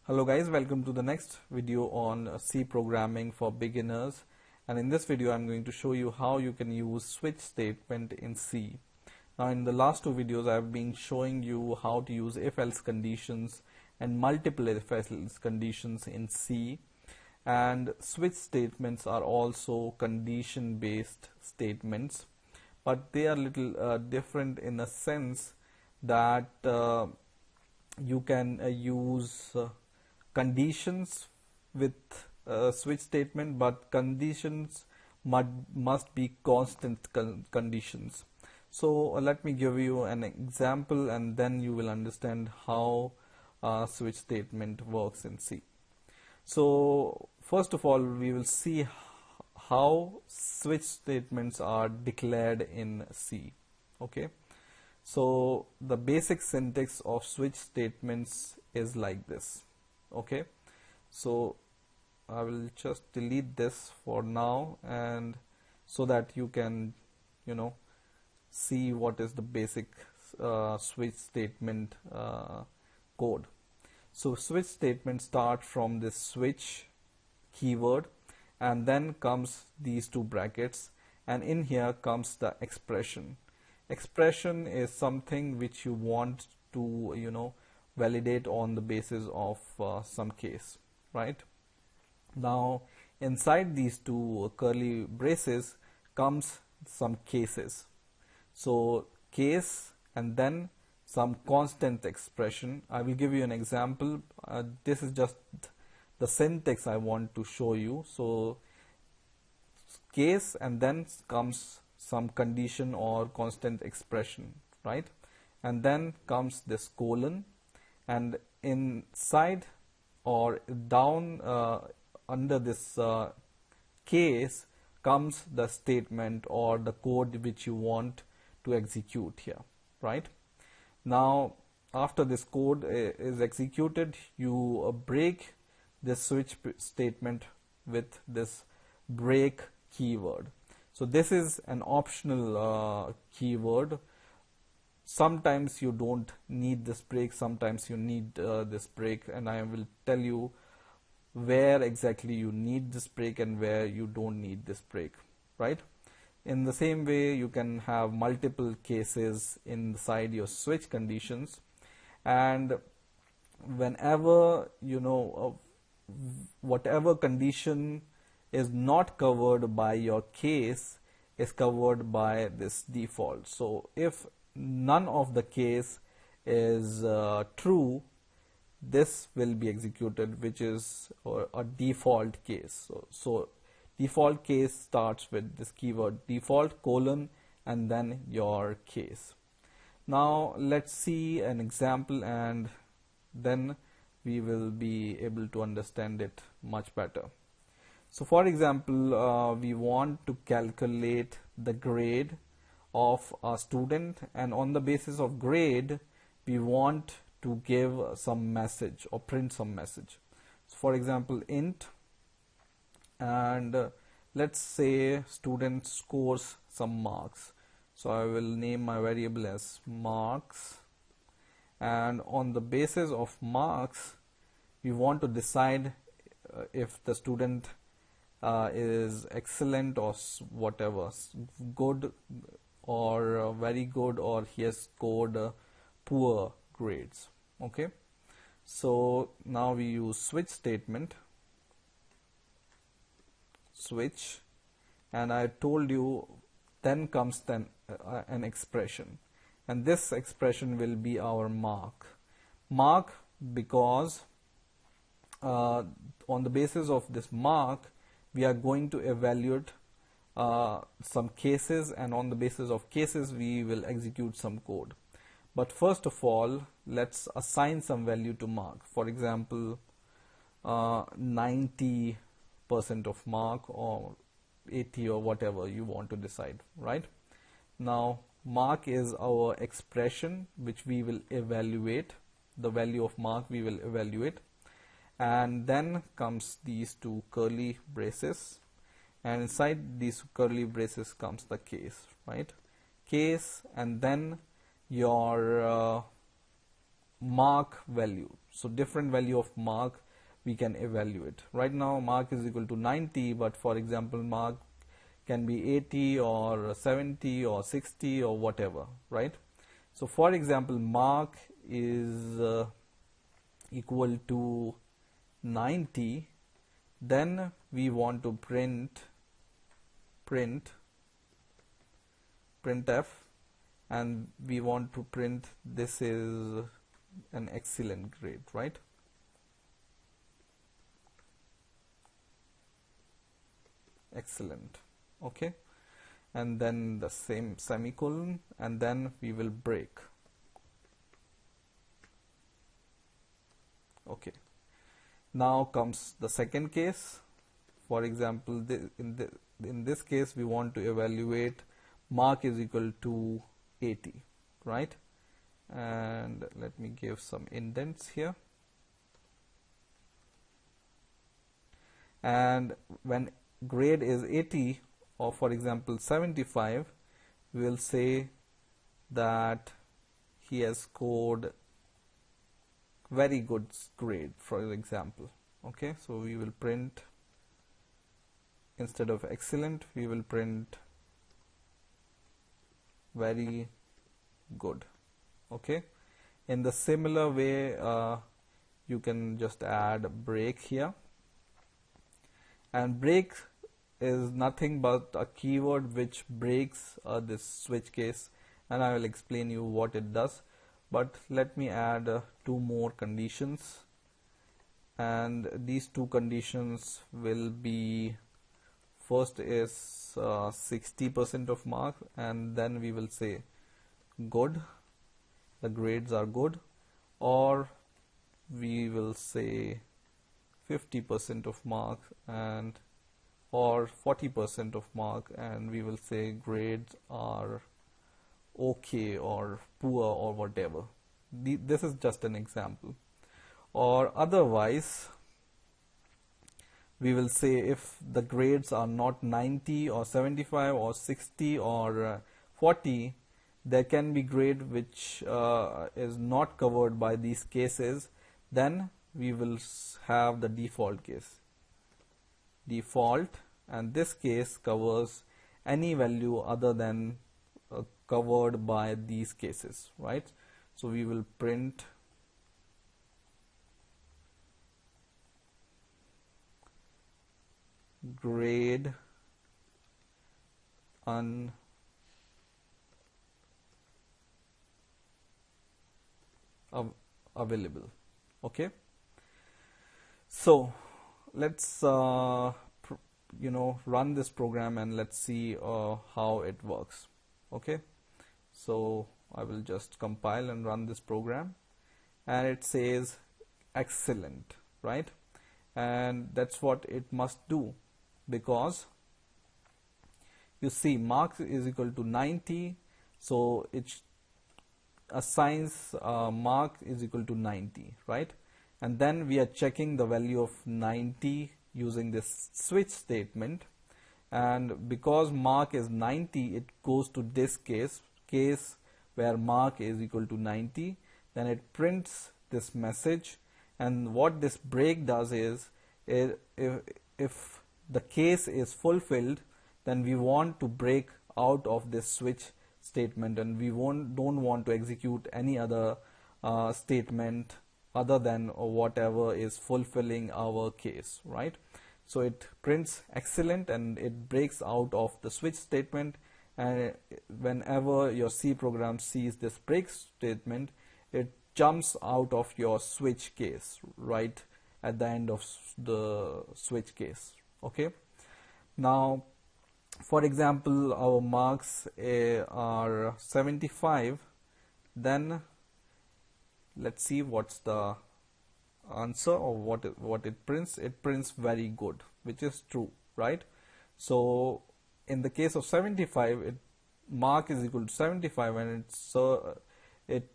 Hello guys, welcome to the next video on C programming for beginners, and in this video I'm going to show you how you can use switch statement in C. Now in the last two videos I've been showing you how to use if-else conditions and multiple if-else conditions in C, and switch statements are also condition based statements, but they are little different in a sense that you can use conditions with switch statement, but conditions must be constant conditions. So let me give you an example and then you will understand how switch statement works in C. So first of all, we will see how switch statements are declared in C. Okay, so the basic syntax of switch statements is like this. Okay, so I will just delete this for now, and so that you can see what is the basic switch statement code. So switch statement start from this switch keyword, and then comes these two brackets, and in here comes the expression. Expression is something which you want to validate on the basis of some case, right? Now inside these two curly braces comes some cases. So case and then some constant expression. I will give you an example. This is just the syntax I want to show you. So case and then comes some condition or constant expression, right? And then comes this colon, and inside or down under this case comes the statement or the code which you want to execute here, right? Now after this code is executed, you break this switch statement with this break keyword. So this is an optional keyword. Sometimes you don't need this break, sometimes you need this break, and I will tell you where exactly you need this break and where you don't need this break, right? In the same way, you can have multiple cases inside your switch conditions, and whenever whatever condition is not covered by your case is covered by this default. So if none of the case is true, this will be executed, which is a default case. So default case starts with this keyword default colon and then your case. Now let's see an example, and then we will be able to understand it much better. So for example, we want to calculate the grade of a student, and on the basis of grade we want to give some message or print some message. So for example, int, and let's say student scores some marks. So I will name my variable as marks, and on the basis of marks we want to decide if the student is excellent or whatever, good or very good, or he has scored poor grades. Okay, so now we use switch statement, switch, and I told you then comes an expression, and this expression will be our mark because on the basis of this mark we are going to evaluate some cases, and on the basis of cases we will execute some code. But first of all, let's assign some value to mark. For example, 90% of mark, or 80, or whatever you want to decide, right? Now mark is our expression which we will evaluate, the value of mark we will evaluate, and then comes these two curly braces, and inside these curly braces comes the case, right? Case and then your mark value. So different value of mark we can evaluate. Right now mark is equal to 90, but for example mark can be 80 or 70 or 60 or whatever, right? So for example mark is equal to 90, then we want to printf, and we want to print this is an excellent grade, right? Excellent. Okay, and then the same semicolon, and then we will break. Okay, now comes the second case. For example, in this case we want to evaluate mark is equal to 80, right? And let me give some indents here. And when grade is 80 or for example 75, we will say that he has scored very good grade, for example. Okay, so we will print, instead of excellent, we will print very good. Okay, in the similar way you can just add break here, and break is nothing but a keyword which breaks this switch case, and I will explain you what it does. But let me add 2 more conditions, and these 2 conditions will be, first is 60% of mark, and then we will say good, the grades are good, or we will say 50% of mark and or 40% of mark, and we will say grades are okay or poor or whatever. This is just an example. Or otherwise we will say if the grades are not 90 or 75 or 60 or 40, there can be grade which is not covered by these cases, then we will have the default case. Default, and this case covers any value other than covered by these cases, right? So we will print grade unavailable. Okay, so let's run this program and let's see how it works. Okay, so I will just compile and run this program, and it says excellent, right? And that's what it must do, because you see mark is equal to 90, so it assigns mark is equal to 90, right? And then we are checking the value of 90 using this switch statement, and because mark is 90, it goes to this case where mark is equal to 90, then it prints this message. And what this break does is, if the case is fulfilled, then we want to break out of this switch statement, and we don't want to execute any other statement other than whatever is fulfilling our case, right? So it prints excellent and it breaks out of the switch statement, and whenever your C program sees this break statement, it jumps out of your switch case right at the end of the switch case. Okay, now for example our marks are 75, then let's see what's the answer, or what it prints. It prints very good, which is true, right? So in the case of 75, mark is equal to 75, and it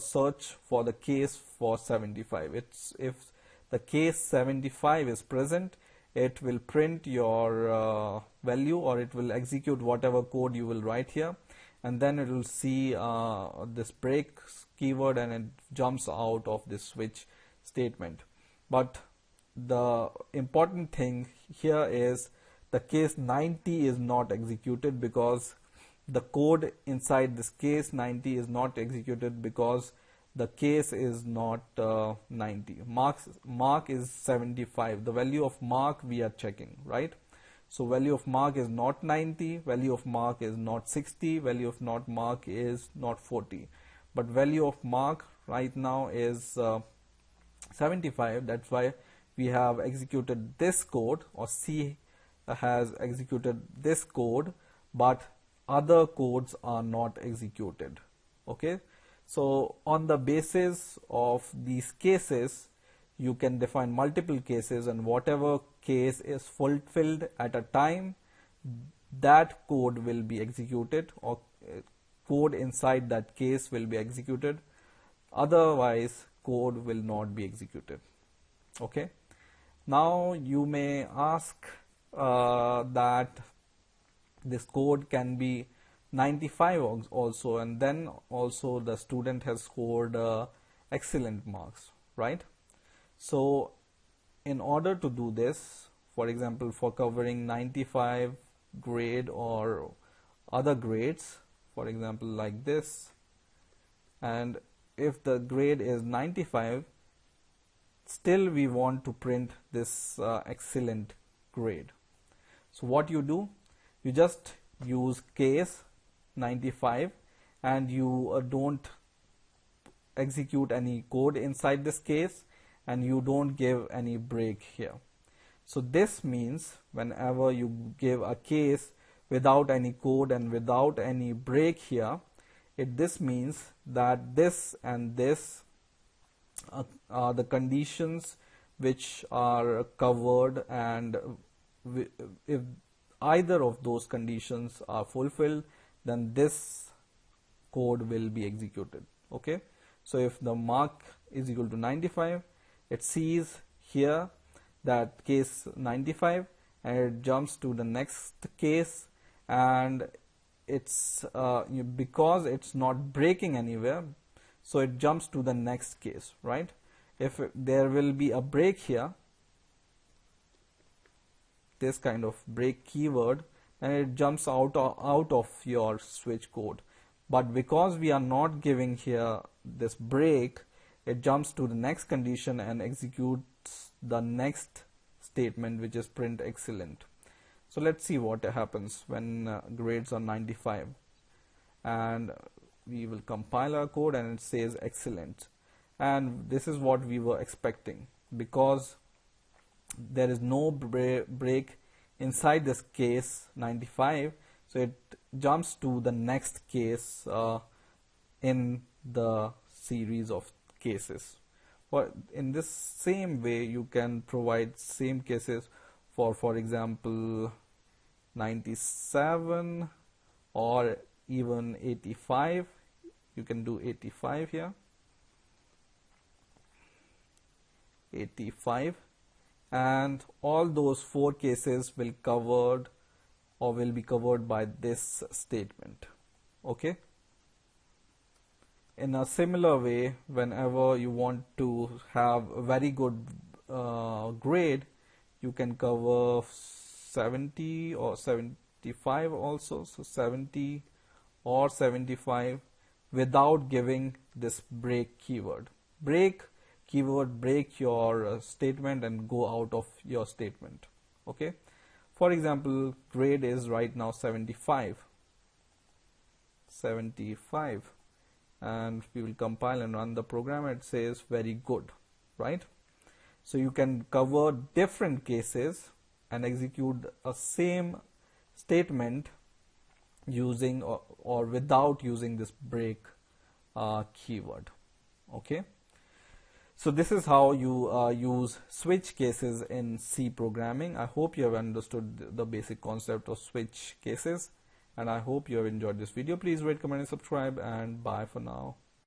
search for the case for 75. If the case 75 is present, it will print your value, or it will execute whatever code you will write here, and then it will see this break keyword, and it jumps out of this switch statement. But the important thing here is the case 90 is not executed because the code inside this case 90 is not executed because the case is not 90. Mark is 75. The value of mark we are checking, right? So value of mark is not 90, value of mark is not 60, value of not mark is not 40. But value of mark right now is 75. That's why we have executed this code, or C has executed this code, but other codes are not executed. Okay, so on the basis of these cases you can define multiple cases, and whatever case is fulfilled at a time, that code will be executed, or code inside that case will be executed. Otherwise code will not be executed. Okay, now you may ask that this code can be 95 also, and then also the student has scored excellent marks, right? So in order to do this, for example, for covering 95 grade or other grades, for example like this, and if the grade is 95, still we want to print this excellent grade. So what you do, you just use case 95 and you don't execute any code inside this case, and you don't give any break here. So this means whenever you give a case without any code and without any break here, this means that this and this are the conditions which are covered, and if either of those conditions are fulfilled, then this code will be executed. Okay, so if the mark is equal to 95, it sees here that case 95 and it jumps to the next case, and it's because it's not breaking anywhere, so it jumps to the next case, right? If there will be a break here, this kind of break keyword, and it jumps out of your switch code. But because we are not giving here this break, it jumps to the next condition and executes the next statement, which is print excellent. So let's see what happens when grades are 95, and we will compile our code and it says excellent. And this is what we were expecting, because there is no break inside this case 95, so it jumps to the next case in the series of cases. But in this same way you can provide same cases for example 97 or even 85. You can do 85 here, 85, and all those 4 cases will be covered by this statement. Okay, in a similar way, whenever you want to have a very good grade, you can cover 70 or 75 also, so 70 or 75 without giving this break keyword. Break keyword break your statement and go out of your statement. Okay, for example, grade is right now 75, and we will compile and run the program. It says very good, right? So you can cover different cases and execute a same statement using or without using this break keyword. Okay, so this is how you use switch cases in C programming. I hope you have understood the basic concept of switch cases, and I hope you have enjoyed this video. Please rate, comment and subscribe, and bye for now.